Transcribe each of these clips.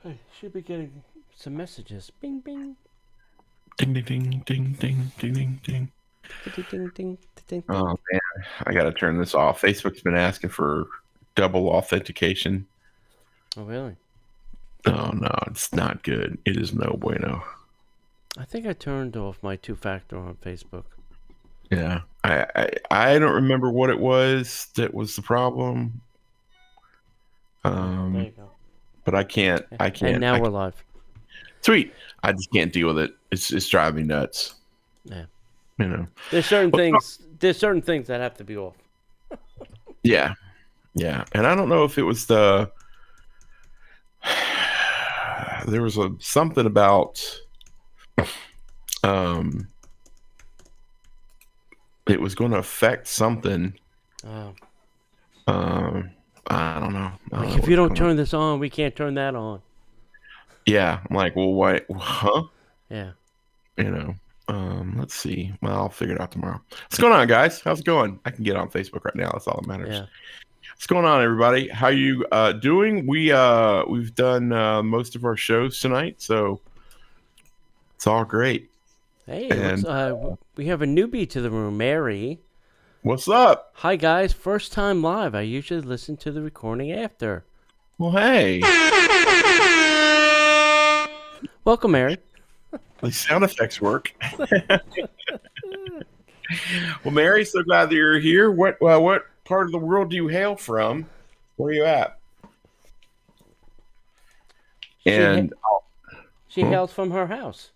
I should be getting some messages. Bing, bing. Ding, ding, ding, ding, ding, ding, ding, ding. Ding, ding, ding, ding, Oh, ding. man. I got to turn this off. Facebook's been asking for double authentication. Oh, really? Oh, no, it's not good. It is no bueno. I think I turned off my two-factor on Facebook. Yeah. I don't remember what it was that was the problem. There you go. But I can't. And now we're live. Sweet. I just can't deal with it. It's driving me nuts. Yeah. You know. There's certain things. There's certain things that have to be off. Yeah. Yeah. And I don't know if it was there was something about it was going to affect something. I don't know. Like if you don't turn this on, we can't turn that on. Yeah, I'm like, well, why? Huh? Yeah. Let's see. Well, I'll figure it out tomorrow. What's going on, guys? How's it going? I can get on Facebook right now. That's all that matters. Yeah. What's going on, everybody? How you doing? We've done most of our shows tonight, so it's all great. Hey, we have a newbie to the room, Mary. What's up? Hi, guys. First time live. I usually listen to the recording after. Well, hey. Welcome, Mary. The sound effects work. Well, Mary, so glad that you're here. What part of the world do you hail from? Where are you at? She hails from her house.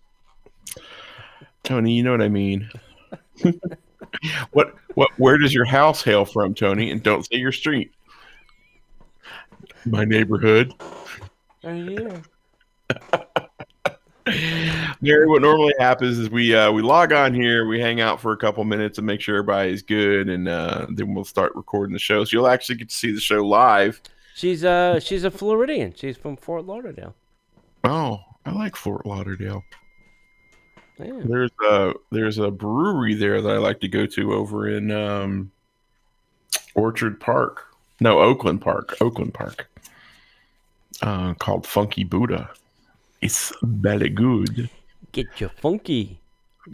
Tony, you know what I mean. Where does your house hail from, Tony? And don't say your street. My neighborhood. Yeah. Mary, what normally happens is we log on here, we hang out for a couple minutes and make sure everybody's good, and then we'll start recording the show. So you'll actually get to see the show live. She's a Floridian. She's from Fort Lauderdale. Oh, I like Fort Lauderdale. Yeah. There's a brewery there that I like to go to over in Oakland Park, called Funky Buddha. It's very good. Get your funky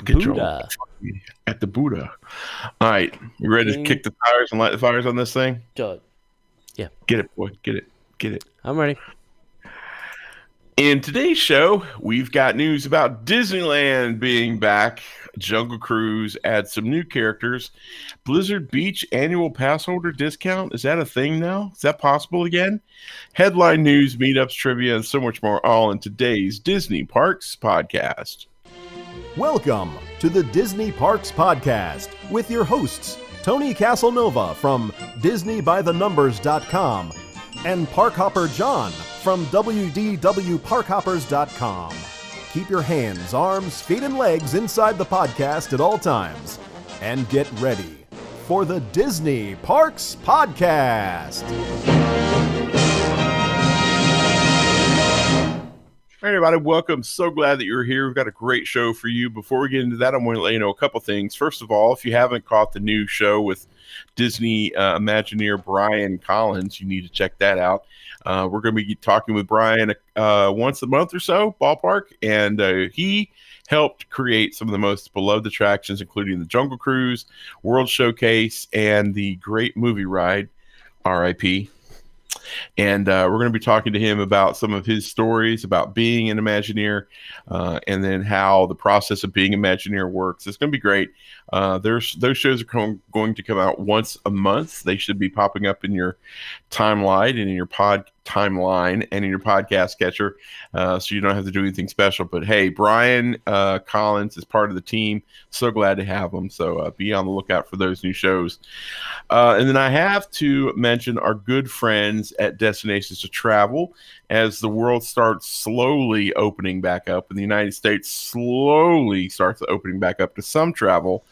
Get Buddha your at the Buddha. All right, you ready to kick the tires and light the fires on this thing? Yeah. Get it, boy. Get it. I'm ready. In today's show, we've got news about Disneyland being back. Jungle Cruise adds some new characters. Blizzard Beach annual pass holder discount. Is that a thing now? Is that possible again? Headline news, meetups, trivia, and so much more, all in today's Disney Parks podcast. Welcome to the Disney Parks podcast with your hosts, Tony Casanova from DisneyByTheNumbers.com and Parkhopper John from WDWParkhoppers.com. Keep your hands, arms, feet, and legs inside the podcast at all times. And get ready for the Disney Parks Podcast. All right, everybody, welcome. So glad that you're here. We've got a great show for you. Before we get into that, I'm going to let you know a couple things. First of all, if you haven't caught the new show with Disney Imagineer Brian Collins, you need to check that out. We're going to be talking with Brian once a month or so, ballpark, and he helped create some of the most beloved attractions, including the Jungle Cruise, World Showcase, and the Great Movie Ride, RIP. And we're going to be talking to him about some of his stories about being an Imagineer and then how the process of being Imagineer works. It's going to be great. Those shows are going to come out once a month. They should be popping up in your timeline and in your podcast catcher, so you don't have to do anything special. But hey, Brian Collins is part of the team. So glad to have him. So be on the lookout for those new shows. And then I have to mention our good friends at Destinations to Travel. As the world starts slowly opening back up and the United States slowly starts opening back up to some travel,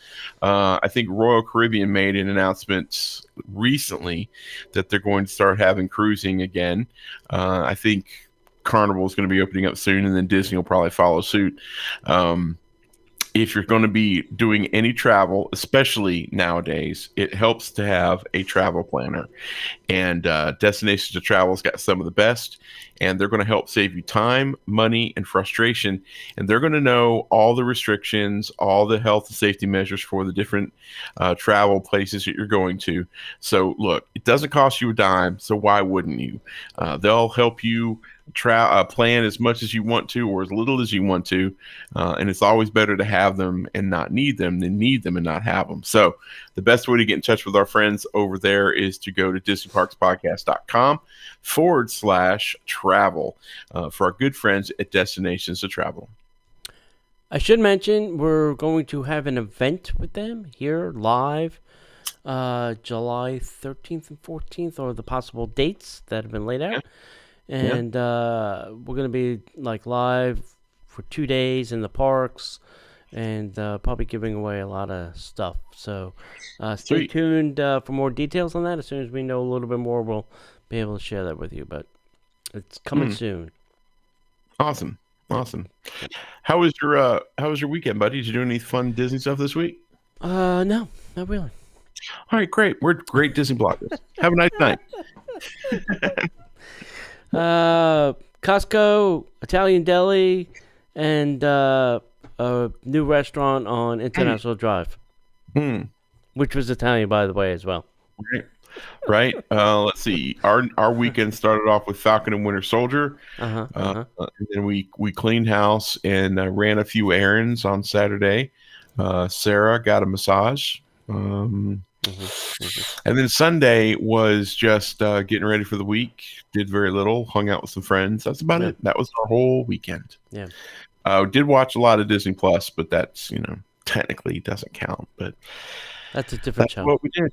I think Royal Caribbean made an announcement recently that they're going to start having cruising again. I think Carnival is going to be opening up soon, and then Disney will probably follow suit. if you're going to be doing any travel, especially nowadays, it helps to have a travel planner. And Destinations to Travel's got some of the best, and they're going to help save you time, money, and frustration. And they're going to know all the restrictions, all the health and safety measures for the different travel places that you're going to. So look, it doesn't cost you a dime, so why wouldn't you? They'll help you plan as much as you want to or as little as you want to, and it's always better to have them and not need them than need them and not have them. So the best way to get in touch with our friends over there is to go to DisneyParksPodcast.com/travel for our good friends at Destinations to Travel. I should mention we're going to have an event with them here live July 13th and 14th, or the possible dates that have been laid out. And we're going to be like live for 2 days in the parks, and probably giving away a lot of stuff. So stay tuned for more details on that. As soon as we know a little bit more, we'll be able to share that with you. But it's coming soon. Awesome. How was your weekend, buddy? Did you do any fun Disney stuff this week? No, not really. All right, great. We're great Disney bloggers. Have a nice night. Costco, Italian Deli, and a new restaurant on International Drive, which was Italian, by the way, as well. Right. Let's see. Our weekend started off with Falcon and Winter Soldier. And then we cleaned house and ran a few errands on Saturday. Sarah got a massage. And then Sunday was just getting ready for the week. Did very little. Hung out with some friends. That's about it. That was our whole weekend. Yeah. Did watch a lot of Disney Plus, but that's technically doesn't count. But that's a different show. What we did,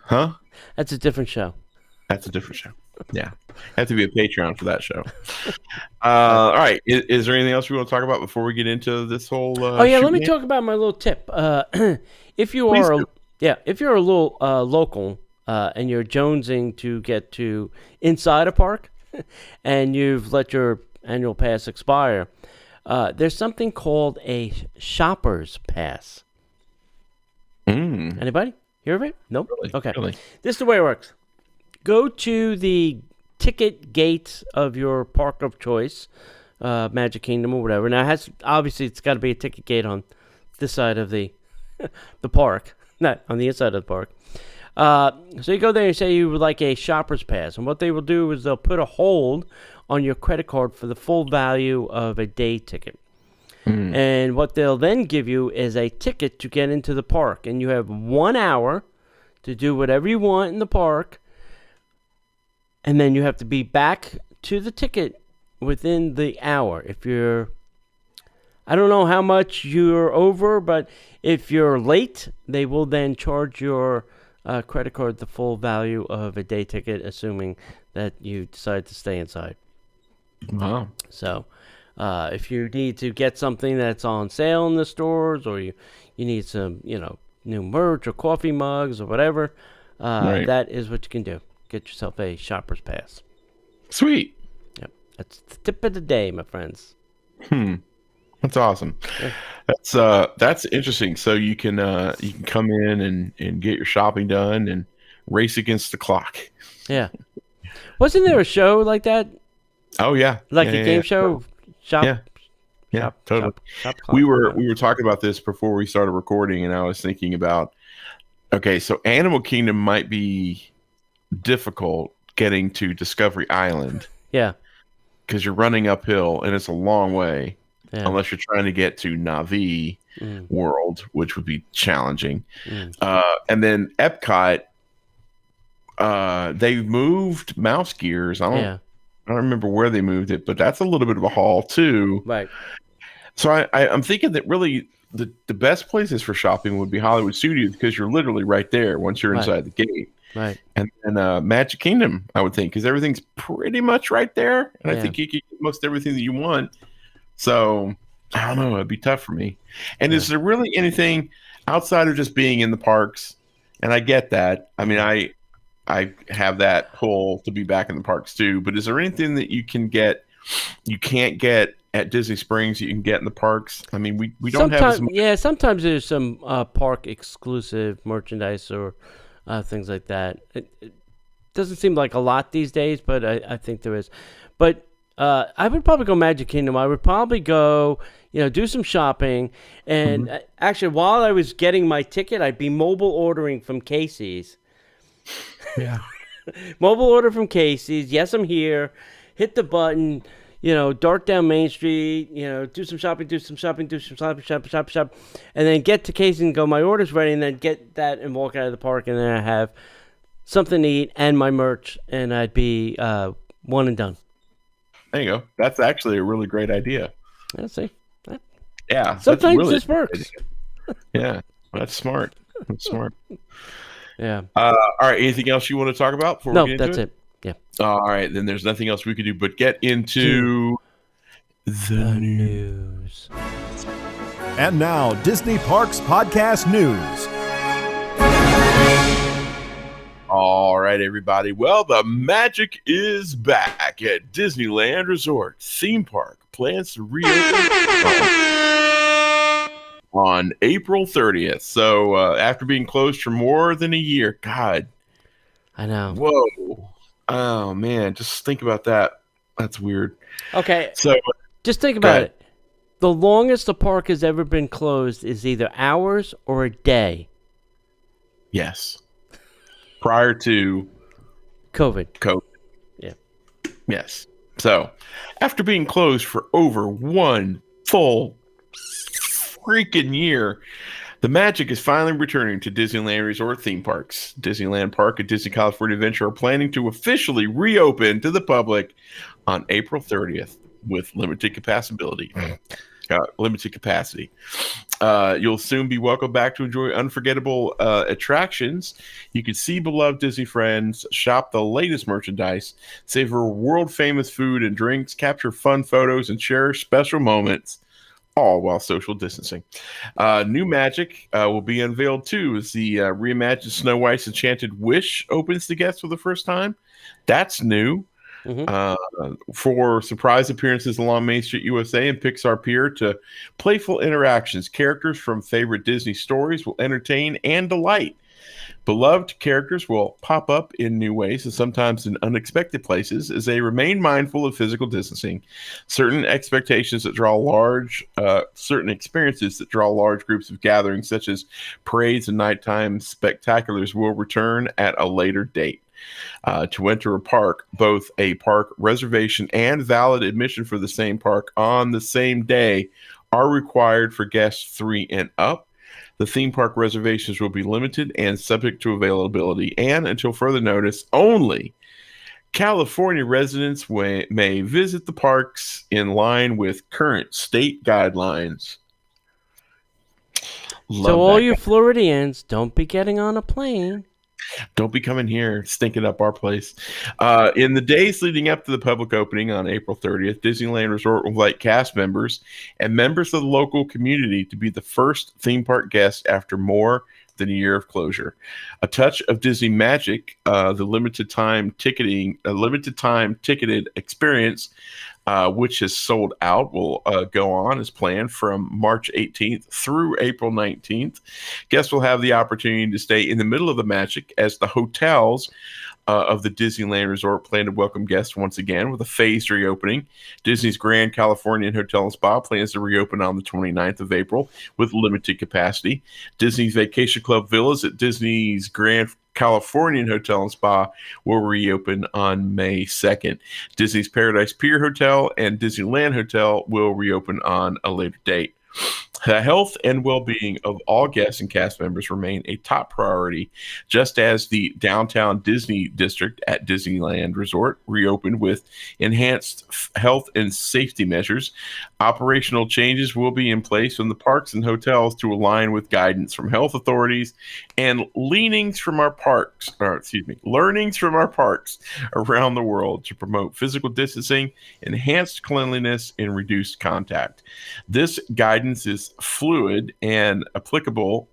huh? That's a different show. That's a different show. Yeah, have to be a Patreon for that show. All right. Is there anything else we want to talk about before we get into this whole? Let me talk about my little tip. If you are a little local and you're jonesing to get to inside a park, and you've let your annual pass expire, there's something called a shopper's pass. Anybody hear of it? Nope. Really? Okay. Really? This is the way it works. Go to the ticket gate of your park of choice, Magic Kingdom or whatever. Now, it's got to be a ticket gate on this side of the park, not on the inside of the park. So you go there and say you would like a shopper's pass, and what they will do is they'll put a hold on your credit card for the full value of a day ticket. And what they'll then give you is a ticket to get into the park, and you have 1 hour to do whatever you want in the park. And then you have to be back to the ticket within the hour. I don't know how much you're over, but if you're late, they will then charge your credit card the full value of a day ticket, assuming that you decide to stay inside. Wow. So if you need to get something that's on sale in the stores, or you need some, new merch or coffee mugs or whatever, that is what you can do. Get yourself a shopper's pass. Sweet. Yep. That's the tip of the day, my friends. That's awesome. Yeah. That's interesting. So you can come in and get your shopping done and race against the clock. Yeah. Wasn't there a show like that? Oh yeah. Like a game show? Shop. Yeah, totally. Shop we were talking about this before we started recording, and I was thinking about, okay, so Animal Kingdom might be difficult getting to Discovery Island. Yeah. Because you're running uphill and it's a long way. Yeah. Unless you're trying to get to Na'vi World, which would be challenging. And then Epcot, they moved Mouse Gears. I don't remember where they moved it, but that's a little bit of a haul too. Right. So I'm thinking that really the best places for shopping would be Hollywood Studios, because you're literally right there once you're inside the gate. Right. And then Magic Kingdom, I would think, because everything's pretty much right there. And I think you can get most everything that you want. So I don't know. It'd be tough for me. And is there really anything outside of just being in the parks? And I get that. I mean, I have that pull to be back in the parks too. But is there anything that you can get you can't get at Disney Springs, you can get in the parks. I mean, we don't have as much. Yeah, sometimes there's some park exclusive merchandise or things like that. It doesn't seem like a lot these days, but I think there is. But I would probably go Magic Kingdom. I would probably go, do some shopping. And actually, while I was getting my ticket, I'd be mobile ordering from Casey's. Yeah. Mobile order from Casey's. Yes, I'm here. Hit the button. Dart down Main Street, do some shopping, shop, and then get to Casey and go, my order's ready, and then get that and walk out of the park, and then I have something to eat and my merch, and I'd be one and done. There you go. That's actually a really great idea. Yeah, see? Yeah. Sometimes really this works. Yeah, that's smart. That's smart. Yeah. All right, anything else you want to talk about before we get into that's it. Yeah. All right, then there's nothing else we could do but get into the news. And now, Disney Parks Podcast News. All right, everybody. Well, the magic is back at Disneyland Resort Theme Park. Plans to reopen on April 30th. So after being closed for more than a year, God. I know. Whoa. Oh, man. Just think about that. That's weird. Okay. So just think about it. The longest the park has ever been closed is either hours or a day. Yes. Prior to COVID. Yeah. Yes. So after being closed for over one full freaking year, the magic is finally returning to Disneyland Resort theme parks. Disneyland Park and Disney California Adventure are planning to officially reopen to the public on April 30th with limited capacity. You'll soon be welcome back to enjoy unforgettable attractions. You can see beloved Disney friends, shop the latest merchandise, savor world-famous food and drinks, capture fun photos, and cherish special moments, all while social distancing. New magic will be unveiled too as the reimagined Snow White's Enchanted Wish opens to guests for the first time. That's new. For surprise appearances along Main Street USA and Pixar Pier to playful interactions, characters from favorite Disney stories will entertain and delight. Beloved characters will pop up in new ways and sometimes in unexpected places as they remain mindful of physical distancing. Certain experiences that draw large groups of gatherings, such as parades and nighttime spectaculars, will return at a later date. To enter a park, both a park reservation and valid admission for the same park on the same day are required for guests 3 and up. The theme park reservations will be limited and subject to availability, and until further notice, only California residents may visit the parks in line with current state guidelines. So all you Floridians, don't be getting on a plane. Don't be coming here stinking up our place. In the days leading up to the public opening on April 30th, Disneyland Resort will invite cast members and members of the local community to be the first theme park guest after more than a year of closure. A touch of Disney magic, the limited time ticketed experience, which is sold out, will go on as planned from March 18th through April 19th. Guests will have the opportunity to stay in the middle of the magic as the hotels of the Disneyland Resort plan to welcome guests once again with a phased reopening. Disney's Grand Californian Hotel and Spa plans to reopen on the 29th of April with limited capacity. Disney's Vacation Club Villas at Disney's Grand Californian Hotel and Spa will reopen on May 2nd. Disney's Paradise Pier Hotel and Disneyland Hotel will reopen on a later date. The health and well-being of all guests and cast members remain a top priority, just as the downtown Disney district at Disneyland Resort reopened with enhanced health and safety measures. Operational changes will be in place in the parks and hotels to align with guidance from health authorities and learnings from our parks around the world to promote physical distancing, enhanced cleanliness, and reduced contact. This guidance is fluid and applicable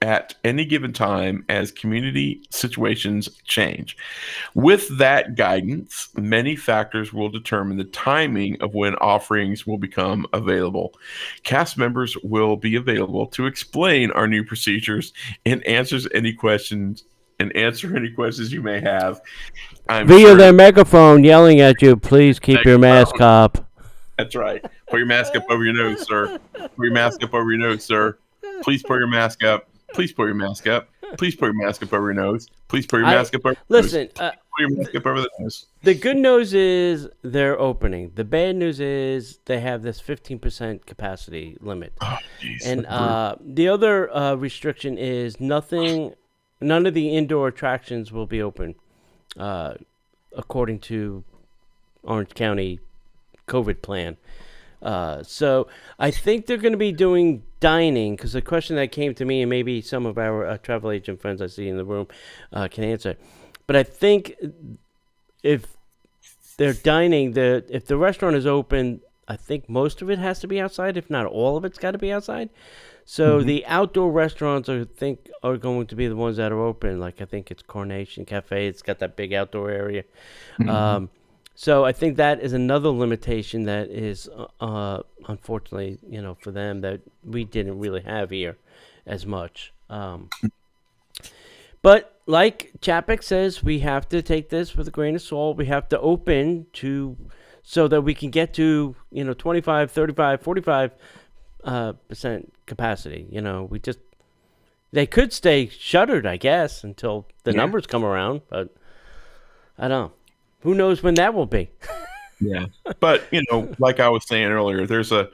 at any given time as community situations change. With that guidance, many factors will determine the timing of when offerings will become available. Cast members will be available to explain our new procedures and answer any questions you may have. I'm Via sure their megaphone yelling at you, please keep your mask up. that's right. Put your mask up over your nose, sir. Put your mask up over your nose, sir. Please put your mask up. Please put your mask up. Please put your mask up over your nose. Please put your mask up over your nose. Listen, Put your mask up over the nose. the good news is they're opening. The bad news is they have this 15% capacity limit. Oh, geez, And the other restriction is none of the indoor attractions will be open, according to Orange County COVID plan. So I think they're going to be doing dining, because the question that came to me, and maybe some of our travel agent friends I see in the room can answer. But I think if they're dining, if the restaurant is open, I think most of it has to be outside. If not all of it's got to be outside. So the outdoor restaurants, I think, are going to be the ones that are open. Like I think it's Coronation Cafe. It's got that big outdoor area. So I think that is another limitation that is, unfortunately, for them that we didn't really have here as much. But like Chapek says, we have to take this with a grain of salt. We have to open so that we can get to 25, 35, 45 percent capacity. They could stay shuttered, I guess, until the numbers come around. But I don't know. Who knows when that will be? Yeah, but like I was saying earlier, there's a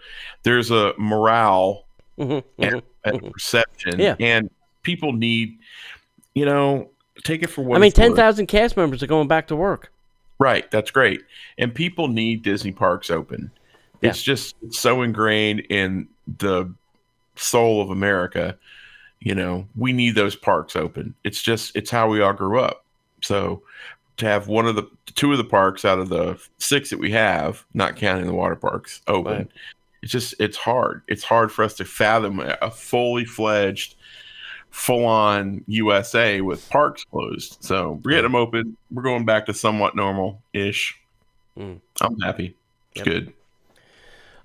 morale and perception, and people need, take it for what. I mean, 10,000 cast members are going back to work. Right, that's great, and people need Disney parks open. Yeah. It's so ingrained in the soul of America. We need those parks open. It's how we all grew up. So to have two of the parks out of the 6 that we have, not counting the water parks, open, right. It's hard. It's hard for us to fathom a fully fledged, full-on USA with parks closed. So we're getting them open. We're going back to somewhat normal-ish. I'm happy. It's good.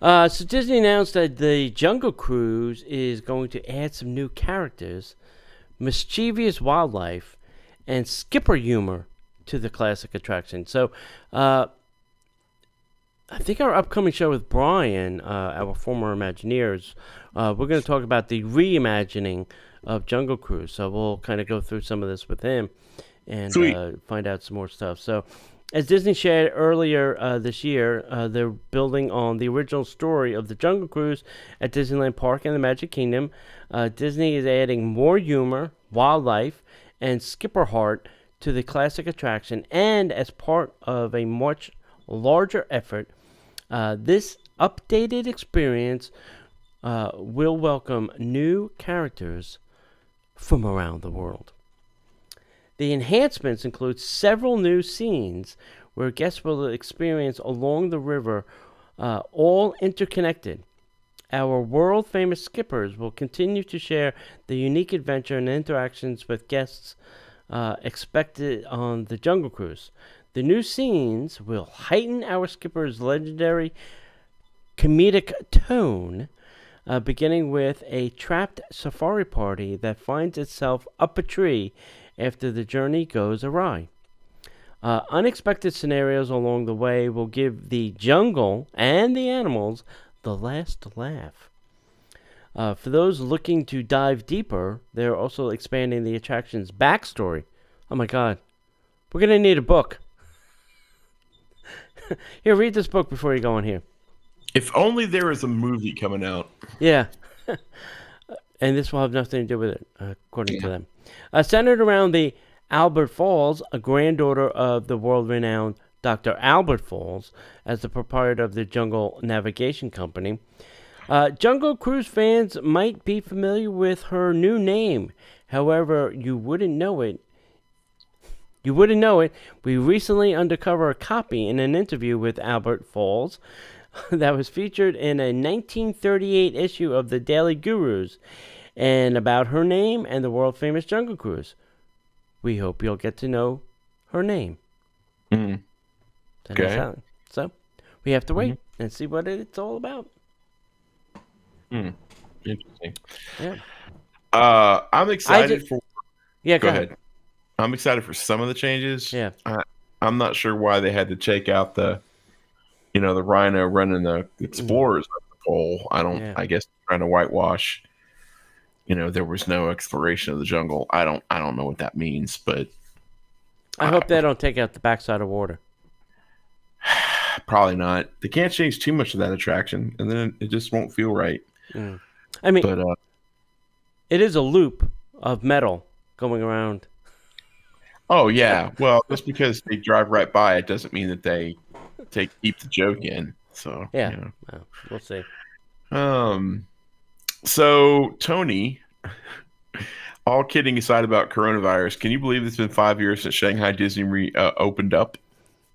So Disney announced that the Jungle Cruise is going to add some new characters, mischievous wildlife, and skipper humor to the classic attraction. So I think our upcoming show with Brian, our former Imagineers, we're going to talk about the reimagining of Jungle Cruise. So we'll kind of go through some of this with him and find out some more stuff. So as Disney shared earlier this year, they're building on the original story of the Jungle Cruise at Disneyland Park and the Magic Kingdom. Disney is adding more humor, wildlife, and skipper heart to the classic attraction, and as part of a much larger effort, this updated experience will welcome new characters from around the world. The enhancements include several new scenes where guests will experience along the river, all interconnected. Our world-famous skippers will continue to share the unique adventure and interactions with guests expected on the Jungle Cruise. The new scenes will heighten our skippers' legendary comedic tone, beginning with a trapped safari party that finds itself up a tree after the journey goes awry. Unexpected scenarios along the way will give the jungle and the animals the last laugh. For those looking to dive deeper, they're also expanding the attraction's backstory. Oh my God. We're going to need a book. Here, read this book before you go on here. If only there was a movie coming out. Yeah. And this will have nothing to do with it, according to them. Centered around the Albert Falls, a granddaughter of the world-renowned Dr. Albert Falls, as the proprietor of the Jungle Navigation Company. Jungle Cruise fans might be familiar with her new name. However, you wouldn't know it. We recently uncovered a copy in an interview with Albert Falls that was featured in a 1938 issue of the Daily Gurus. and about her name and the world-famous Jungle Cruise. We hope you'll get to know her name. Mm. Okay. So we have to wait and see what it's all about. Interesting. Yeah. I'm excited for. Yeah, go ahead. I'm excited for some of the changes. Yeah. I'm not sure why they had to take out the rhino running the explorers up the pole. I guess trying to whitewash. There was no exploration of the jungle. I don't know what that means, but I hope they don't take out the backside of water. Probably not. They can't change too much of that attraction, and then it just won't feel right. I mean, but it is a loop of metal going around. Oh yeah. Well, just because they drive right by it doesn't mean that they keep the joke in. So yeah, we'll see. So Tony, all kidding aside about coronavirus, can you believe it's been 5 years since Shanghai Disney opened up?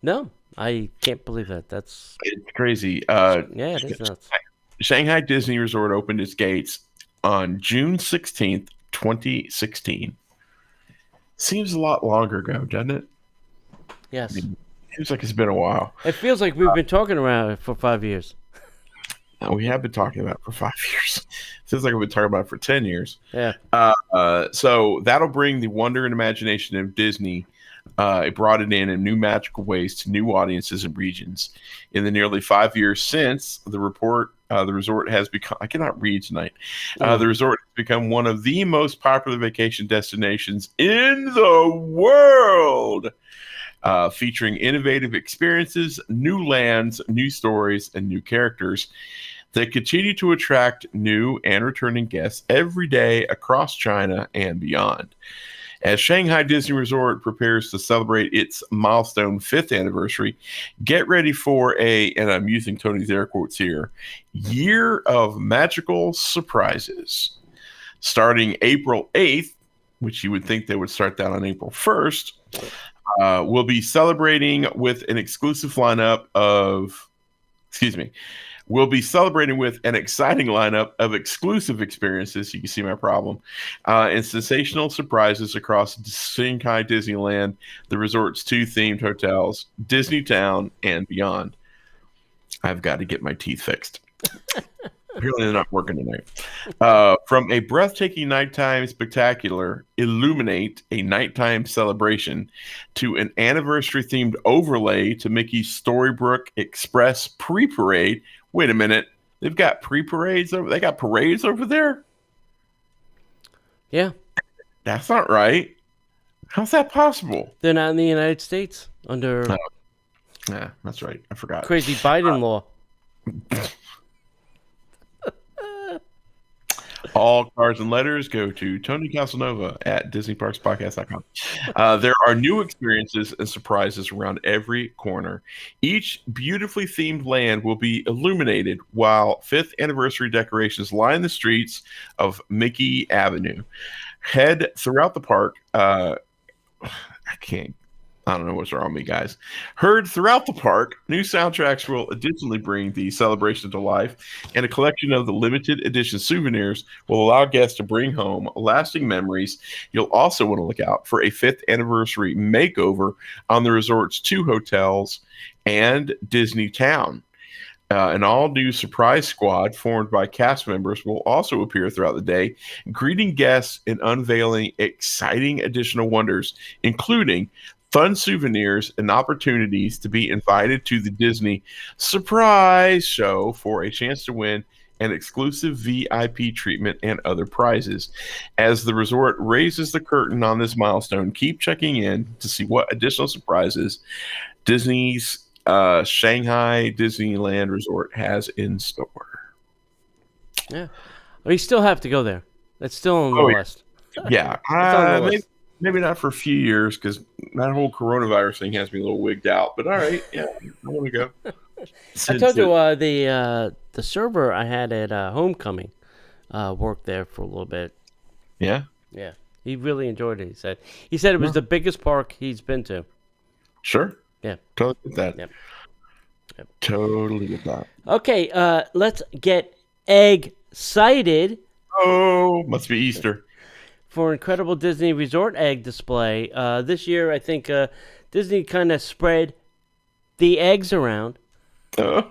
No, I can't believe that. It's crazy. It is nuts. Shanghai Disney Resort opened its gates on June 16th, 2016. Seems a lot longer ago, doesn't it? Yes. Seems like it's been a while. It feels like we've been talking about it for 5 years. We have been talking about it for 5 years. Feels like we've been talking about it for 10 years. Yeah. So that'll bring the wonder and imagination of Disney. It brought it in new magical ways to new audiences and regions. In the nearly 5 years since the resort has become, I cannot read tonight. The resort has become one of the most popular vacation destinations in the world, featuring innovative experiences, new lands, new stories, and new characters that continue to attract new and returning guests every day across China and beyond. As Shanghai Disney Resort prepares to celebrate its milestone 5th anniversary, get ready for and I'm using Tony's air quotes here, year of magical surprises. Starting April 8th, which you would think they would start that on April 1st, we'll be celebrating with an exclusive lineup of, we'll be celebrating with an exciting lineup of exclusive experiences. You can see my problem. And sensational surprises across Shanghai Disneyland, the resort's 2 themed hotels, Disney Town, and beyond. I've got to get my teeth fixed. Apparently they're not working tonight. From a breathtaking nighttime spectacular, Illuminate, a nighttime celebration, to an anniversary-themed overlay to Mickey's Storybook Express pre-parade. Wait a minute. They've got pre-parades over. They got parades over there? Yeah. That's not right. How's that possible? They're not in the United States under Yeah, that's right. I forgot. crazy Biden law. All cards and letters go to Tony Casanova at DisneyParksPodcast.com. There are new experiences and surprises around every corner. Each beautifully themed land will be illuminated while 5th anniversary decorations line the streets of Mickey Avenue. Head throughout the park. I don't know what's wrong with me, guys. Heard throughout the park, new soundtracks will additionally bring the celebration to life, and a collection of the limited edition souvenirs will allow guests to bring home lasting memories. You'll also want to look out for a 5th anniversary makeover on the resort's 2 hotels and Disney Town. An all-new surprise squad formed by cast members will also appear throughout the day, greeting guests and unveiling exciting additional wonders, including fun souvenirs and opportunities to be invited to the Disney Surprise Show for a chance to win an exclusive VIP treatment and other prizes. As the resort raises the curtain on this milestone, keep checking in to see what additional surprises Disney's Shanghai Disneyland Resort has in store. Yeah. We still have to go there. That's still on the list. Yeah. Maybe not for a few years because that whole coronavirus thing has me a little wigged out. But all right, yeah, I want to go. I told you the server I had at Homecoming worked there for a little bit. Yeah? Yeah. He really enjoyed it, he said it was the biggest park he's been to. Sure. Yeah. Totally get that. Yep. Totally get that. Okay, let's get excited Oh, must be Easter. For Incredible Disney Resort Egg Display. This year, I think Disney kind of spread the eggs around. Oh.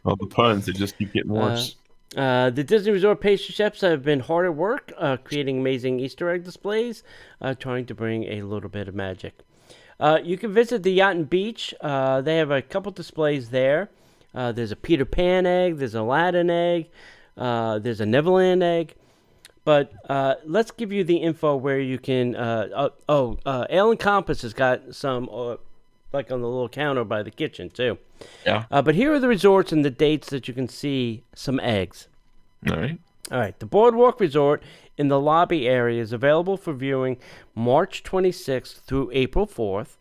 All the puns, they just keep getting worse. The Disney Resort pastry chefs have been hard at work creating amazing Easter egg displays, trying to bring a little bit of magic. You can visit the Yacht and Beach. They have a couple displays there. There's a Peter Pan egg, there's an Aladdin egg, there's a Neverland egg. But let's give you the info where you can. Ale and Compass has got some, like on the little counter by the kitchen too. Yeah. But here are the resorts and the dates that you can see some eggs. All right. All right. The Boardwalk Resort in the lobby area is available for viewing March 26th through April 4th.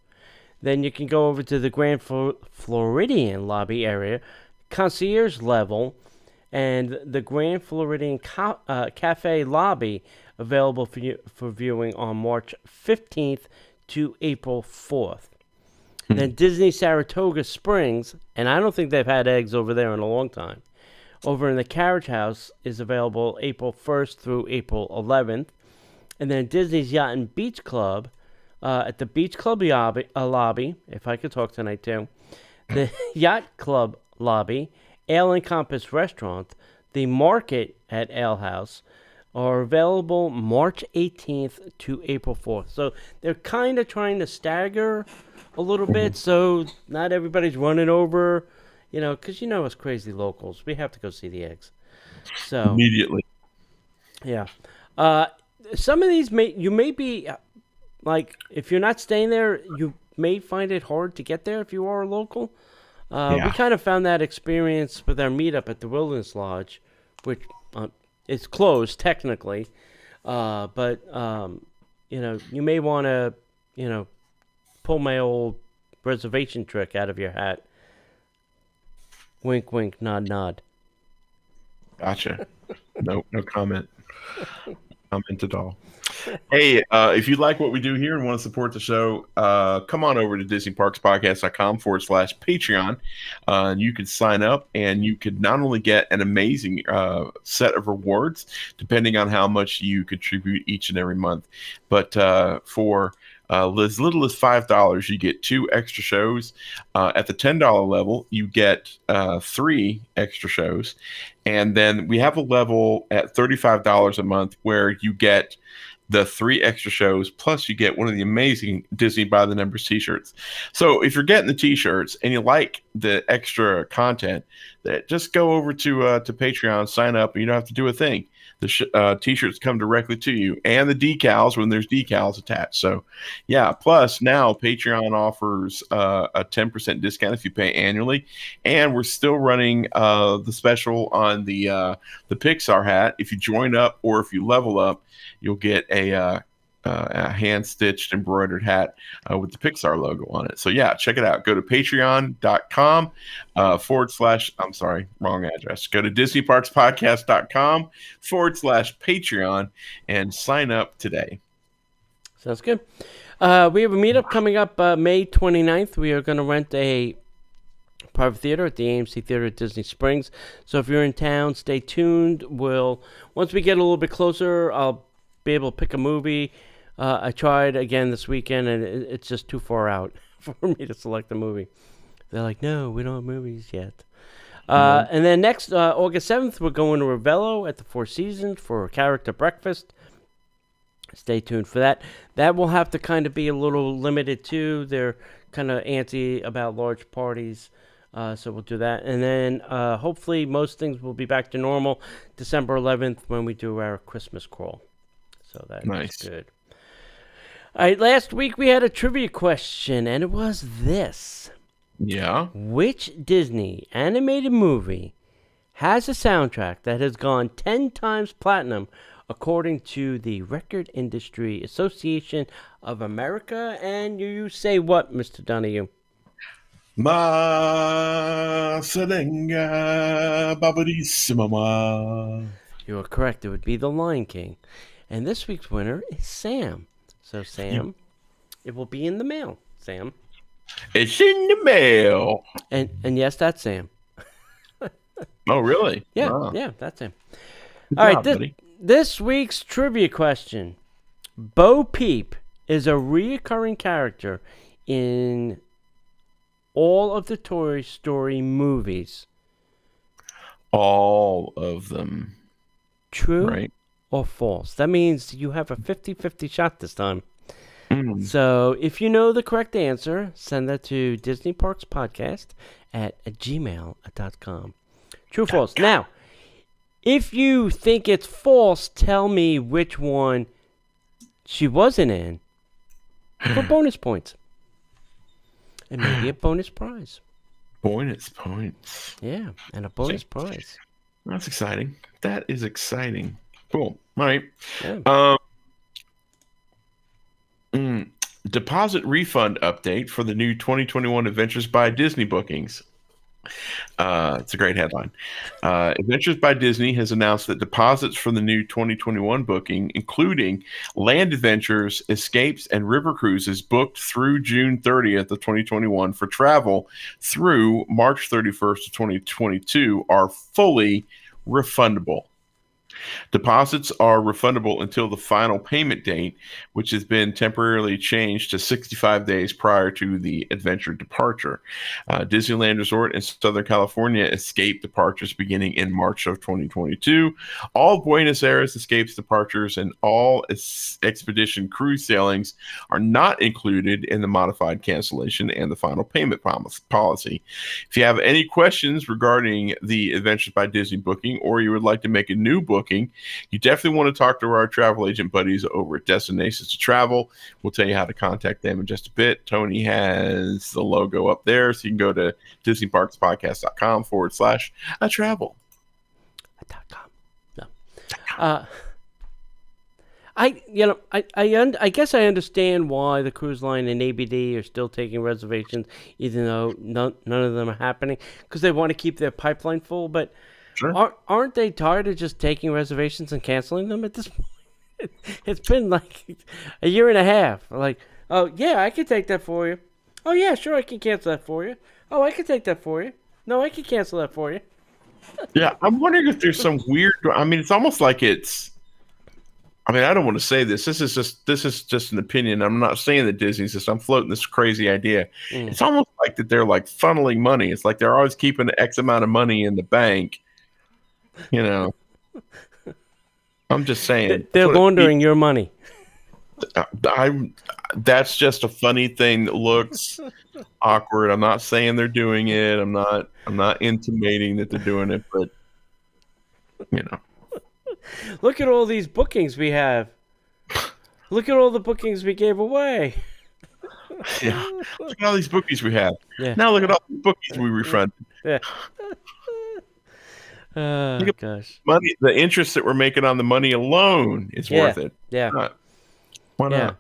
Then you can go over to the Grand Floridian lobby area, concierge level, and the Grand Floridian Cafe lobby available for viewing on March 15th to April 4th. Then Disney Saratoga Springs, and I don't think they've had eggs over there in a long time, over in the Carriage House is available April 1st through April 11th. And then Disney's Yacht and Beach Club at the Beach Club lobby, if I could talk tonight too, the Yacht Club lobby, Ale and Compass Restaurant, the Market at Ale House are available March 18th to April 4th. So they're kind of trying to stagger a little bit, so not everybody's running over, because us crazy locals, we have to go see the eggs. So Immediately. Yeah. Some of these you may be, like, if you're not staying there, you may find it hard to get there if you are a local. We kind of found that experience with our meetup at the Wilderness Lodge, which is closed technically, but you may want to, pull my old reservation trick out of your hat. Wink, wink, nod, nod. Gotcha. No comment. Comment at all. Hey, if you like what we do here and want to support the show, come on over to DisneyParksPodcast.com/Patreon. You can sign up and you could not only get an amazing set of rewards, depending on how much you contribute each and every month, but for as little as $5, you get 2 extra shows. At the $10 level, you get 3 extra shows. And then we have a level at $35 a month where you get the 3 extra shows, plus you get one of the amazing Disney by the Numbers t-shirts. So if you're getting the t-shirts and you like the extra content, just go over to Patreon, sign up, and you don't have to do a thing. The t-shirts come directly to you, and the decals when there's decals attached. So, yeah. Plus, now Patreon offers a 10% discount if you pay annually, and we're still running the special on the Pixar hat. If you join up or if you level up, you'll get a hand-stitched embroidered hat with the Pixar logo on it. So yeah, check it out. Go to patreon.com I'm sorry, wrong address. Go to disneyparkspodcast.com/Patreon and sign up today. Sounds good. We have a meetup coming up May 29th. We are going to rent a private theater at the AMC Theater at Disney Springs. So if you're in town, stay tuned. Once we get a little bit closer, I'll be able to pick a movie. I tried again this weekend, and it's just too far out for me to select a movie. They're like, no, we don't have movies yet. And then next, August 7th, we're going to Ravello at the Four Seasons for a character breakfast. Stay tuned for that. That will have to kind of be a little limited, too. They're kind of antsy about large parties, so we'll do that. And then hopefully most things will be back to normal December 11th when we do our Christmas crawl. So that's nice. Good. All right, last week we had a trivia question, and it was this. Yeah. Which Disney animated movie has a soundtrack that has gone 10 times platinum according to the Record Industry Association of America? And you say what, Mr. Donahue? Ma Salenga Babadissimama. You are correct. It would be The Lion King. And this week's winner is Sam. So, Sam, it will be in the mail, Sam. It's in the mail. And yes, that's Sam. Oh, really? Yeah, Wow. yeah, that's him. Good All right, job, buddy. this week's trivia question. Bo Peep is a reoccurring character in all of the Toy Story movies. All of them. True Right. or false? That means you have a 50-50 shot this time. Mm. So if you know the correct answer, send that to DisneyParksPodcast@gmail.com. True or false? Now, if you think it's false, tell me which one she wasn't in for bonus points. And maybe a bonus prize. Bonus points. Yeah, and a bonus prize. That's exciting. That is exciting. Cool. All right. Yeah. Deposit refund update for the new 2021 Adventures by Disney bookings. It's a great headline. Adventures by Disney has announced that deposits for the new 2021 booking, including Land Adventures, Escapes, and River Cruises booked through June 30th of 2021 for travel through March 31st of 2022, are fully refundable. Deposits are refundable until the final payment date, which has been temporarily changed to 65 days prior to the adventure departure. Disneyland Resort in Southern California escape departures beginning in March of 2022. All Buenos Aires escapes departures and all expedition cruise sailings are not included in the modified cancellation and the final payment policy. If you have any questions regarding the Adventures by Disney booking, or you would like to make a new booking, you definitely want to talk to our travel agent buddies over at Destinations to Travel. We'll tell you how to contact them in just a bit. Tony has the logo up there, so you can go to DisneyParksPodcast.com/travel. No. I guess I understand why the cruise line and ABD are still taking reservations, even though none of them are happening, because they want to keep their pipeline full. But Sure. aren't they tired of just taking reservations and canceling them at this point? It's been like a year and a half. Like, oh yeah, I can take that for you. Oh yeah, sure, I can cancel that for you. Oh, I can take that for you. No, I can cancel that for you. Yeah, I'm wondering if there's some weird. I mean, it's almost like it's. I mean, I don't want to say this. This is just an opinion. I'm not saying that Disney's just. I'm floating this crazy idea. It's almost like that they're like funneling money. It's like they're always keeping X amount of money in the bank. You know, I'm just saying They're laundering your money. That's just a funny thing that looks awkward. I'm not saying they're doing it. I'm not intimating that they're doing it, but you know. Look at all these bookings we have. Look at all the bookings we gave away. Yeah. Look at all these bookies we have. Yeah. Now look at all the bookies we refunded. Yeah. Oh, gosh. Money, the interest that we're making on the money alone is worth it. Yeah. Why not?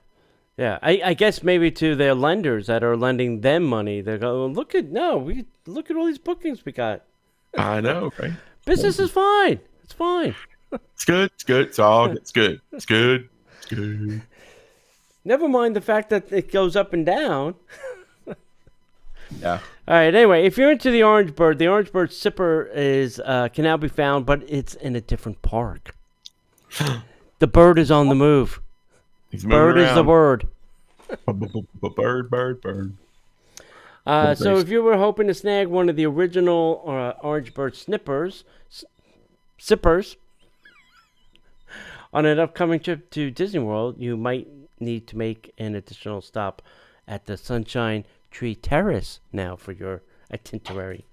Yeah. I guess maybe to their lenders that are lending them money, they're going, look at all these bookings we got. I know, right? Business is fine. It's fine. It's good. It's good. It's good. It's good. It's good. Never mind the fact that it goes up and down. Yeah. All right. Anyway, if you're into the Orange Bird Sipper can now be found, but it's in a different park. The bird is on the move. Bird is the word. Bird. So if you were hoping to snag one of the original Orange Bird sippers on an upcoming trip to Disney World, you might need to make an additional stop at the Sunshine Tree Terrace now for your itinerary.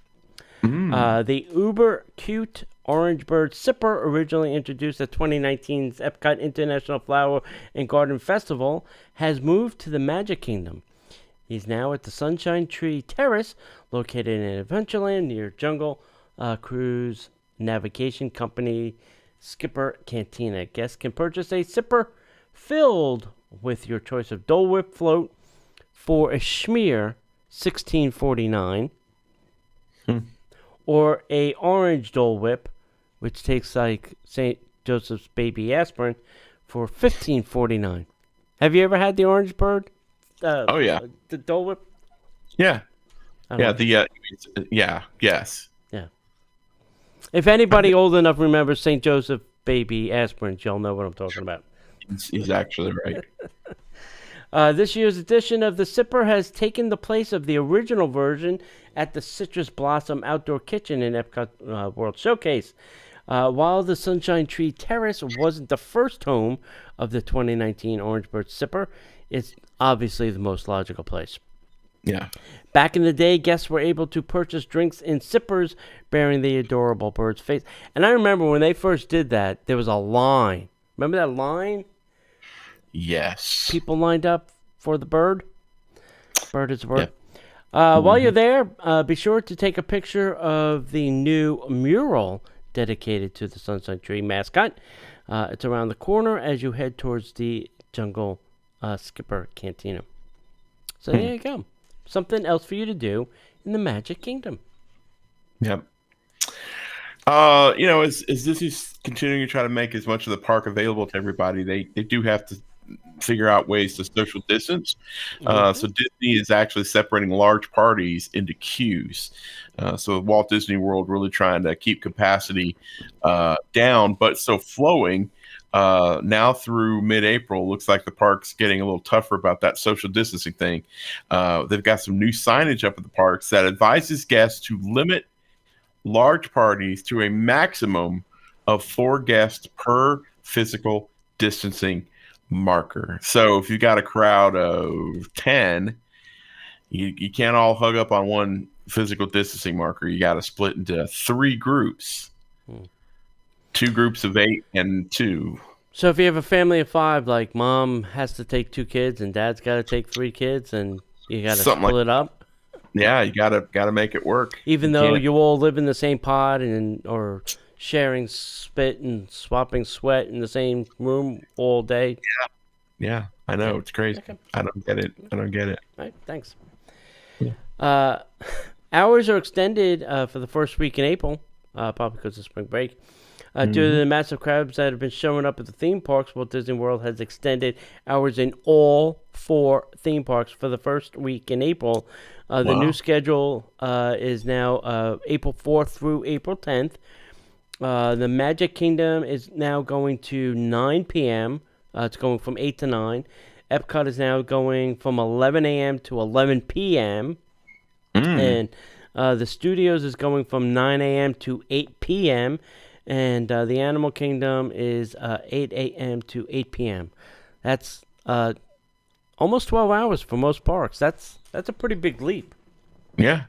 The uber cute Orange Bird Sipper, originally introduced at 2019's Epcot International Flower and Garden Festival, has moved to the Magic Kingdom. He's now at the Sunshine Tree Terrace, located in Adventureland near Jungle Cruise Navigation Company Skipper Cantina. Guests can purchase a sipper filled with your choice of Dole Whip float for a schmear $16.49, or a orange Dole Whip, which tastes like St. Joseph's Baby Aspirin, for $15.49. Have you ever had the Orange Bird? Oh yeah, the Dole Whip. Yeah, yeah. Know. Yes. Yeah. If anybody old enough remembers St. Joseph baby aspirins, y'all know what I'm talking about. He's actually right. This year's edition of the Sipper has taken the place of the original version at the Citrus Blossom Outdoor Kitchen in Epcot World Showcase. While the Sunshine Tree Terrace wasn't the first home of the 2019 Orange Bird Sipper, it's obviously the most logical place. Yeah. Back in the day, guests were able to purchase drinks in sippers bearing the adorable bird's face. And I remember when they first did that, there was a line. Remember that line? Yes. People lined up for the bird. Bird is a bird. Yeah. While you're there, be sure to take a picture of the new mural dedicated to the Sunshine Tree mascot. It's around the corner as you head towards the Jungle Skipper Cantina. So there you go. Something else for you to do in the Magic Kingdom. Yep. As Disney's continuing to try to make as much of the park available to everybody, they do have to figure out ways to social distance. So Disney is actually separating large parties into queues. So Walt Disney World really trying to keep capacity down, but still flowing. Now through mid-April, looks like the park's getting a little tougher about that social distancing thing. They've got some new signage up at the parks that advises guests to limit large parties to a maximum of 4 guests per physical distancing marker. So if you've got a crowd of 10, you can't all hug up on one physical distancing marker. You got to split into 3 groups. 2 groups of 8 and 2. So if you have a family of 5, like mom has to take 2 kids and dad's got to take 3 kids, and you got to split it up. Yeah, you gotta make it work. Even though you all live in the same pod or sharing spit and swapping sweat in the same room all day. Yeah, I know, it's crazy. Okay. I don't get it. All right, thanks. Yeah. Hours are extended for the first week in April, probably because of spring break. Due to the massive crowds that have been showing up at the theme parks, Walt Disney World has extended hours in all 4 theme parks for the first week in April. The new schedule is now April 4th through April 10th. The Magic Kingdom is now going to 9 p.m. It's going from 8 to 9. Epcot is now going from 11 a.m. to 11 p.m. And the Studios is going from 9 a.m. to 8 p.m. And the Animal Kingdom is 8 a.m. to 8 p.m. That's almost 12 hours for most parks. That's a pretty big leap. Yeah.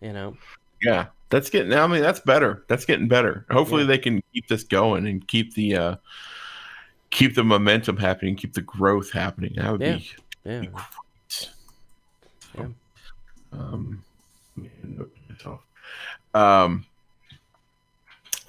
Yeah, that's better. That's getting better. Hopefully they can keep this going and keep the momentum happening, keep the growth happening. That would be great.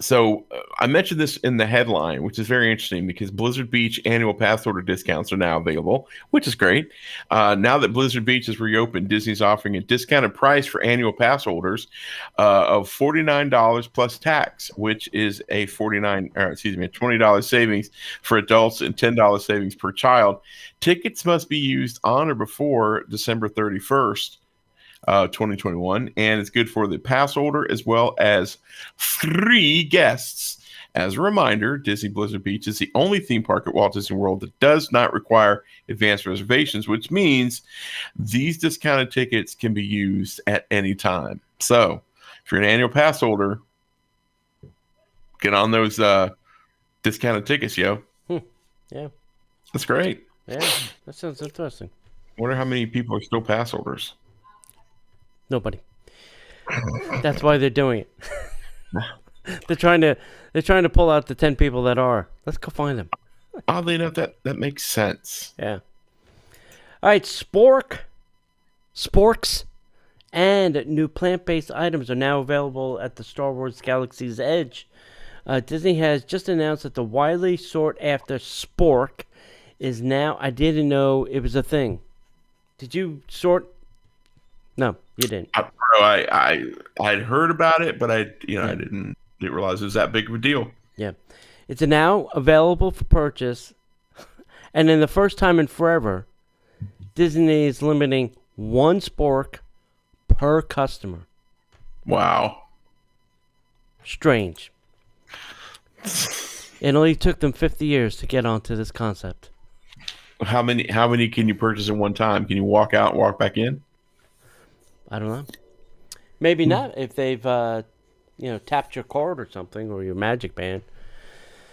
So I mentioned this in the headline, which is very interesting because Blizzard Beach annual pass holder discounts are now available, which is great. Now that Blizzard Beach is reopened, Disney's offering a discounted price for annual pass holders of $49 plus tax, which is a $20 savings for adults and $10 savings per child. Tickets must be used on or before December 31st. 2021, and it's good for the pass holder as well as 3 guests. As a reminder, Disney Blizzard Beach is the only theme park at Walt Disney World that does not require advanced reservations, which means these discounted tickets can be used at any time. So if you're an annual pass holder, get on those discounted tickets, yo. Yeah. That's great. Yeah, that sounds interesting. I wonder how many people are still pass holders. Nobody. That's why they're doing it. They're trying to pull out the 10 people that are. Let's go find them. Oddly enough, that makes sense. Yeah. All right, Sporks, and new plant-based items are now available at the Star Wars Galaxy's Edge. Disney has just announced that the widely sought-after Spork is now. I didn't know it was a thing. Did you sort? No, you didn't. I'd heard about it, but I didn't realize it was that big of a deal. Yeah, it's now available for purchase, and then the first time in forever, Disney is limiting 1 Spork per customer. Wow. strange. It only took them 50 years to get onto this concept. How many can you purchase at one time? Can you walk out and walk back in? I don't know. Maybe not if they've tapped your card or something, or your Magic Band.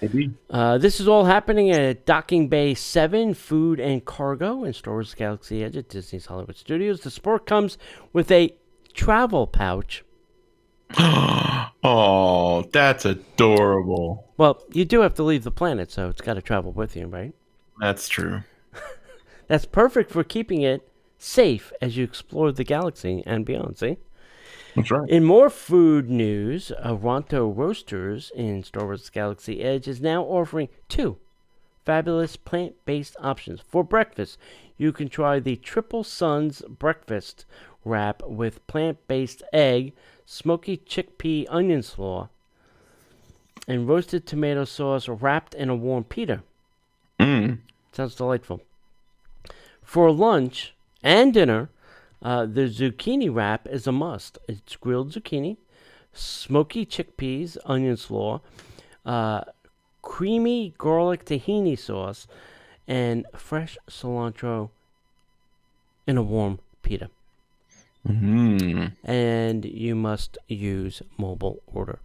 Maybe. This is all happening at Docking Bay 7 Food and Cargo in Star Wars Galaxy Edge at Disney's Hollywood Studios. The Spork comes with a travel pouch. Oh, that's adorable. Well, you do have to leave the planet, so it's got to travel with you, right? That's true. That's perfect for keeping it safe as you explore the galaxy and beyond, see? That's right. In more food news, Ronto Roasters in Star Wars Galaxy Edge is now offering 2 fabulous plant-based options. For breakfast, you can try the Triple Suns breakfast wrap with plant-based egg, smoky chickpea onion slaw, and roasted tomato sauce wrapped in a warm pita. Sounds delightful. For lunch and dinner, the zucchini wrap is a must. It's grilled zucchini, smoky chickpeas, onion slaw, creamy garlic tahini sauce, and fresh cilantro in a warm pita. And you must use mobile order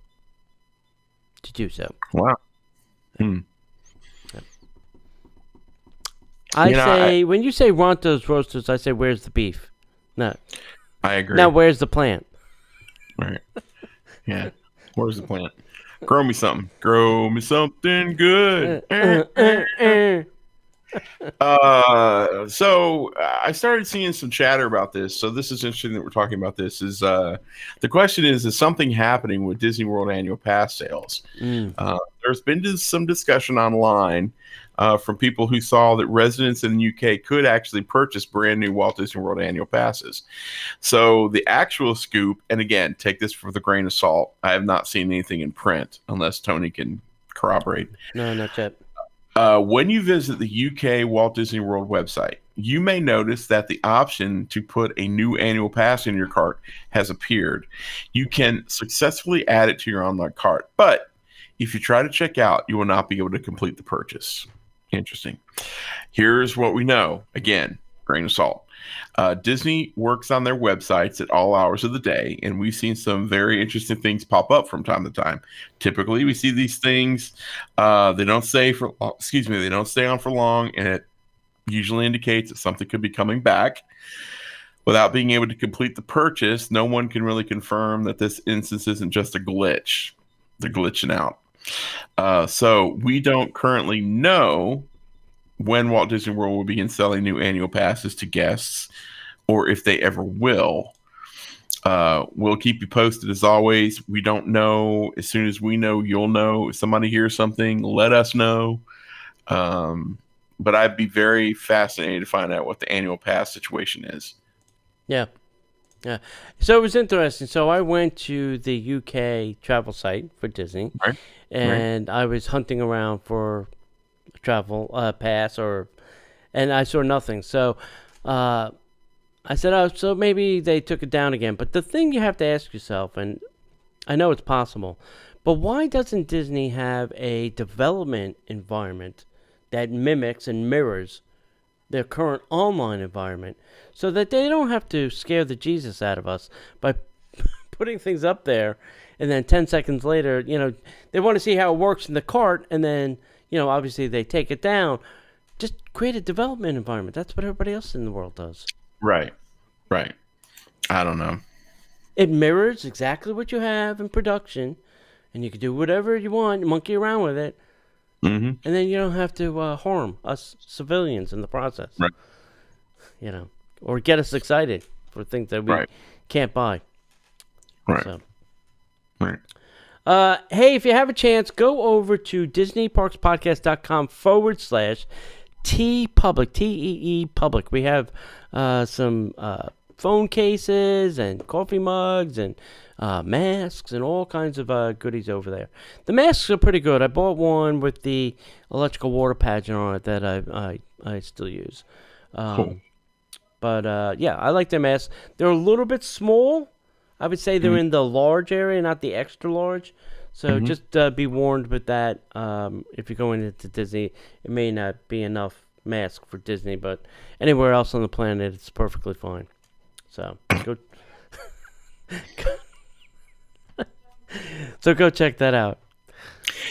to do so. Wow. When you say Ronto's Roasters, I say, where's the beef? No. I agree. Now, where's the plant? Right. Yeah. Where's the plant? Grow me something. Grow me something good. So I started seeing some chatter about this. So this is interesting that we're talking about this. Is the question is something happening with Disney World annual pass sales? There's been some discussion online from people who saw that residents in the UK could actually purchase brand new Walt Disney World annual passes. So the actual scoop, and again, take this with a grain of salt. I have not seen anything in print unless Tony can corroborate. No, not yet. When you visit the UK Walt Disney World website, you may notice that the option to put a new annual pass in your cart has appeared. You can successfully add it to your online cart, but if you try to check out, you will not be able to complete the purchase. Interesting. Here's what we know. Again, grain of salt. Disney works on their websites at all hours of the day, and we've seen some very interesting things pop up from time to time. Typically, we see these things. They don't stay on for long, and it usually indicates that something could be coming back. Without being able to complete the purchase, no one can really confirm that this instance isn't just a glitch. They're glitching out. So we don't currently know when Walt Disney World will begin selling new annual passes to guests, or if they ever will. We'll keep you posted as always. We don't know. As soon as we know, you'll know. If somebody hears something, let us know. But I'd be very fascinated to find out what the annual pass situation is. Yeah. So it was interesting. So I went to the UK travel site for Disney, Right. and I was hunting around for a travel pass, and I saw nothing. So I said, oh, so maybe they took it down again. But the thing you have to ask yourself, and I know it's possible, but why doesn't Disney have a development environment that mimics and mirrors their current online environment, so that they don't have to scare the Jesus out of us by putting things up there, and then 10 seconds later, they want to see how it works in the cart, and then, obviously they take it down. Just create a development environment. That's what everybody else in the world does. Right. I don't know. It mirrors exactly what you have in production, and you can do whatever you want, monkey around with it, and then you don't have to harm us civilians in the process. Right. Or get us excited for things that we can't buy. Right. So. Right. Hey, if you have a chance, go over to DisneyParksPodcast.com/TeePublic, TEE Public. We have some phone cases and coffee mugs and masks and all kinds of goodies over there. The masks are pretty good. I bought one with the electrical water pageant on it that I still use. Cool. But, I like their masks. They're a little bit small. I would say they're in the large area, not the extra large. So just be warned with that. If you're going into Disney, it may not be enough mask for Disney, but anywhere else on the planet, it's perfectly fine. So go. So go check that out.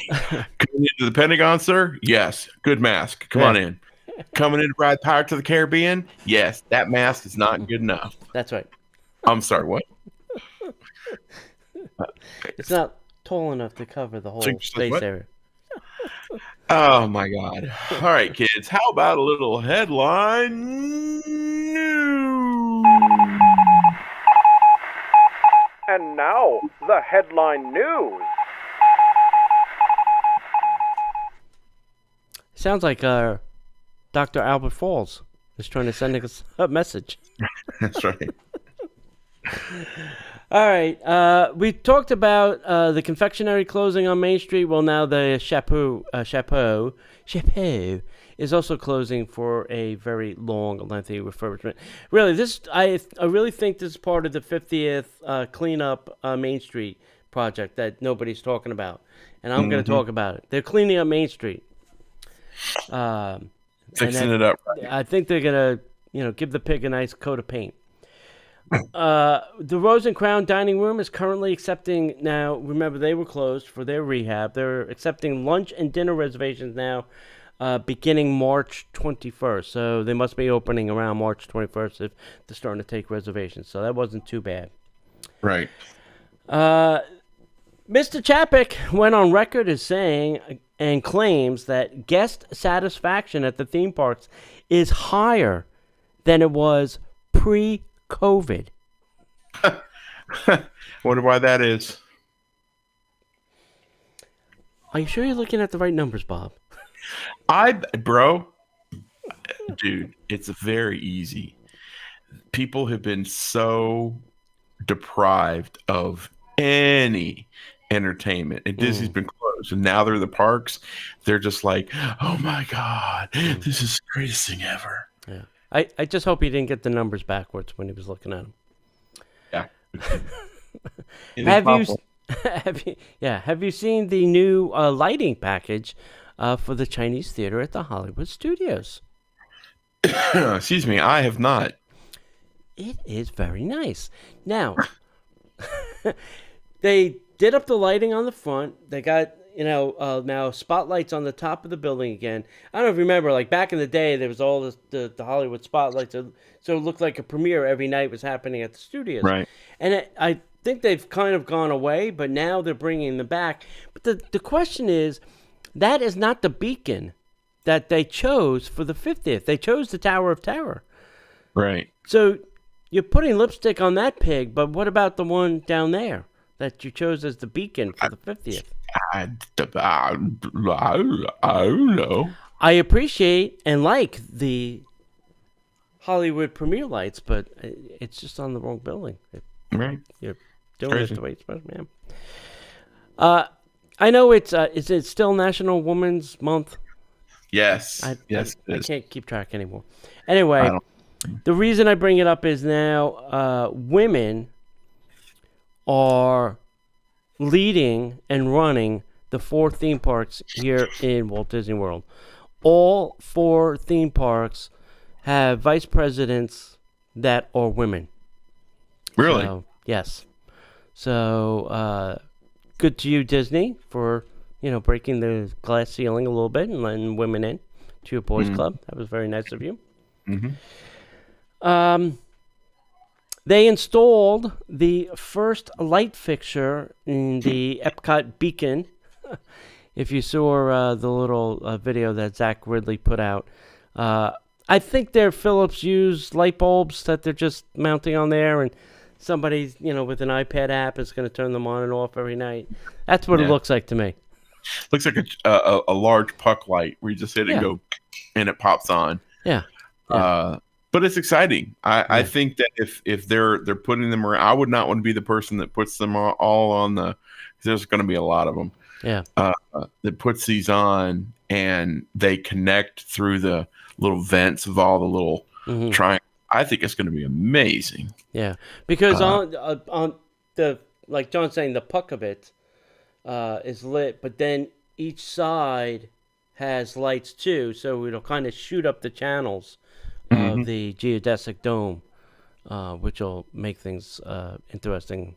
Coming into the Pentagon, sir? Yes. Good mask. Come on in. Coming in to ride Pirates of the Caribbean? Yes. That mask is not good enough. That's right. I'm sorry, what? It's not tall enough to cover the whole space area. Oh, my God. All right, kids. How about a little headline news? And now, the headline news. Sounds like Dr. Albert Falls is trying to send us a message. That's right. All right. We talked about the confectionery closing on Main Street. Well, now the Chapeau is also closing for a very long, lengthy refurbishment. Really, I really think this is part of the 50th cleanup Main Street project that nobody's talking about, and I'm going to talk about it. They're cleaning up Main Street, fixing it up. I think they're going to, give the pig a nice coat of paint. The Rosen Crown Dining Room is currently accepting now. Remember, they were closed for their rehab. They're accepting lunch and dinner reservations now. Beginning March 21st. So they must be opening around March 21st if they're starting to take reservations. So that wasn't too bad. Right. Mr. Chapek went on record as saying and claims that guest satisfaction at the theme parks is higher than it was pre-COVID. Wonder why that is. Are you sure you're looking at the right numbers, Bob? Dude, it's very easy. People have been so deprived of any entertainment, and Disney's been closed, and now they're in the parks. They're just like, oh my God, this is the greatest thing ever. Yeah. I just hope he didn't get the numbers backwards when he was looking at them. Yeah. Have you seen the new lighting package for the Chinese theater at the Hollywood Studios? Excuse me, I have not. It is very nice. Now, they did up the lighting on the front. They got, now spotlights on the top of the building again. I don't know if you remember, like back in the day, there was all the Hollywood spotlights. So it looked like a premiere every night was happening at the studios. Right. And I think they've kind of gone away, but now they're bringing them back. But the question is, that is not the beacon that they chose for the 50th. They chose the Tower of Terror. Right. So you're putting lipstick on that pig, but what about the one down there that you chose as the beacon for the 50th? I don't know. I appreciate and like the Hollywood premiere lights, but it's just on the wrong building. Right. You're doing it the way it's supposed to, man. I know it's is it still National Women's Month? Yes. I Yes. can't keep track anymore. Anyway, the reason I bring it up is now women are leading and running the 4 theme parks here in Walt Disney World. All 4 theme parks have vice presidents that are women. Really? So, yes. So, good to you, Disney, for, breaking the glass ceiling a little bit and letting women in to your boys' club. That was very nice of you. Mm-hmm. They installed the first light fixture in the Epcot beacon. If you saw the little video that Zach Ridley put out, I think they're Philips Hue light bulbs that they're just mounting on there, and somebody, with an iPad app is going to turn them on and off every night. That's what it looks like to me. Looks like a large puck light where you just hit it and go, and it pops on. Yeah. But it's exciting. I think that if they're putting them around, I would not want to be the person that puts them all on the. There's going to be a lot of them. Yeah. That puts these on and they connect through the little vents of all the little triangles. I think it's going to be amazing. Yeah, because on like John's saying, the puck of it is lit, but then each side has lights too, so it'll kind of shoot up the channels of the geodesic dome, which will make things interesting.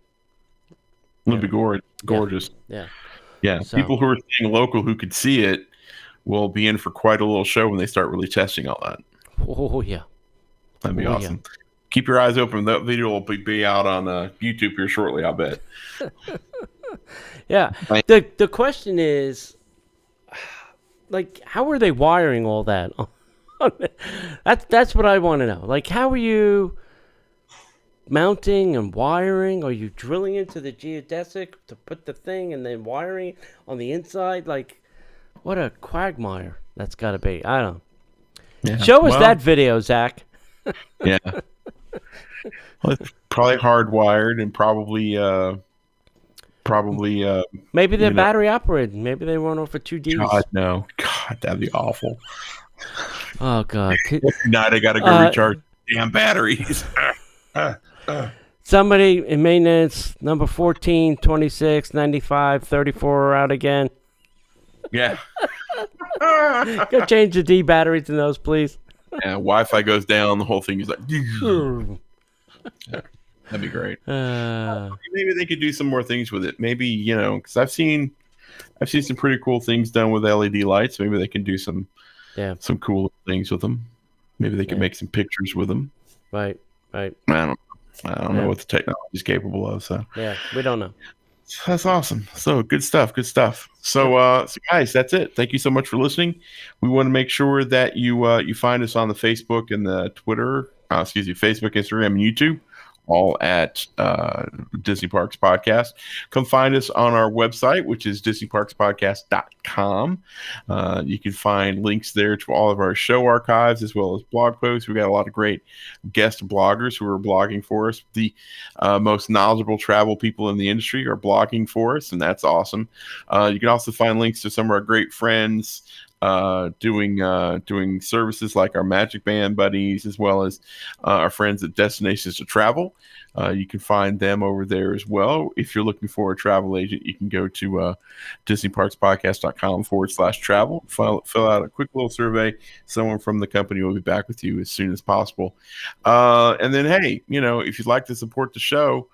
It'll be gorgeous. Yeah. Yeah. So, people who are staying local who could see it will be in for quite a little show when they start really testing all that. oh yeah. That'd be awesome. Yeah. Keep your eyes open. That video will be out on YouTube here shortly, I'll bet. Yeah. The question is, like, how are they wiring all that? That's what I want to know. Like, how are you mounting and wiring? Are you drilling into the geodesic to put the thing and then wiring it on the inside? Like, what a quagmire that's got to be. I don't know. Yeah. Show us that video, Zach. Yeah. Well, it's probably hardwired and probably maybe they're battery operated. Maybe they run off of 2Ds. God, no. God, that'd be awful. Oh, God. Every night I got to go recharge damn batteries. Somebody in maintenance, number 14, 26, 95, 34 are out again. Yeah. Go change the D batteries in those, please. Yeah, Wi-Fi goes down. The whole thing is like, yeah, that'd be great. Maybe they could do some more things with it. Maybe, because I've seen some pretty cool things done with LED lights. Maybe they can do some cool things with them. Maybe they can make some pictures with them. Right. I don't know what the technology is capable of. So yeah, we don't know. That's awesome. So good stuff. So guys, that's it. Thank you so much for listening. We want to make sure that you find us on the Facebook and the Twitter, Facebook, Instagram, and YouTube, all at Disney Parks Podcast. Come find us on our website, which is DisneyParksPodcast.com. You can find links there to all of our show archives as well as blog posts. We've got a lot of great guest bloggers who are blogging for us. The most knowledgeable travel people in the industry are blogging for us, and that's awesome. You can also find links to some of our great friends doing services like our Magic Band buddies, as well as our friends at Destinations to Travel. You can find them over there as well. If you're looking for a travel agent, you can go to DisneyParksPodcast.com/travel. Fill out a quick little survey. Someone from the company will be back with you as soon as possible. And then, hey, if you'd like to support the show,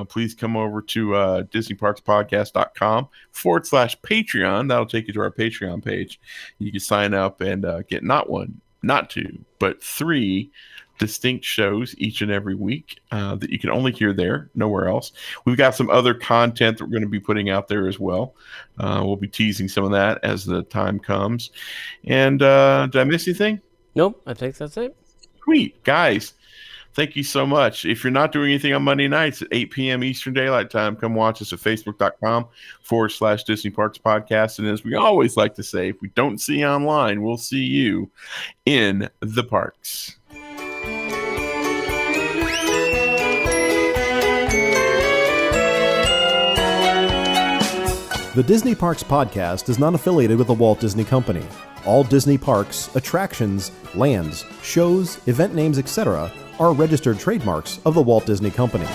please come over to DisneyParksPodcast.com/Patreon. That'll take you to our Patreon page. You can sign up and get not one, not two, but 3 distinct shows each and every week that you can only hear there, nowhere else. We've got some other content that we're going to be putting out there as well. We'll be teasing some of that as the time comes. And did I miss anything? Nope, I think that's it. Sweet. Guys, thank you so much. If you're not doing anything on Monday nights at 8 p.m. Eastern Daylight Time, come watch us at Facebook.com/Disney Parks Podcast. And as we always like to say, if we don't see you online, we'll see you in the parks. The Disney Parks Podcast is not affiliated with the Walt Disney Company. All Disney parks, attractions, lands, shows, event names, etc. are registered trademarks of the Walt Disney Company.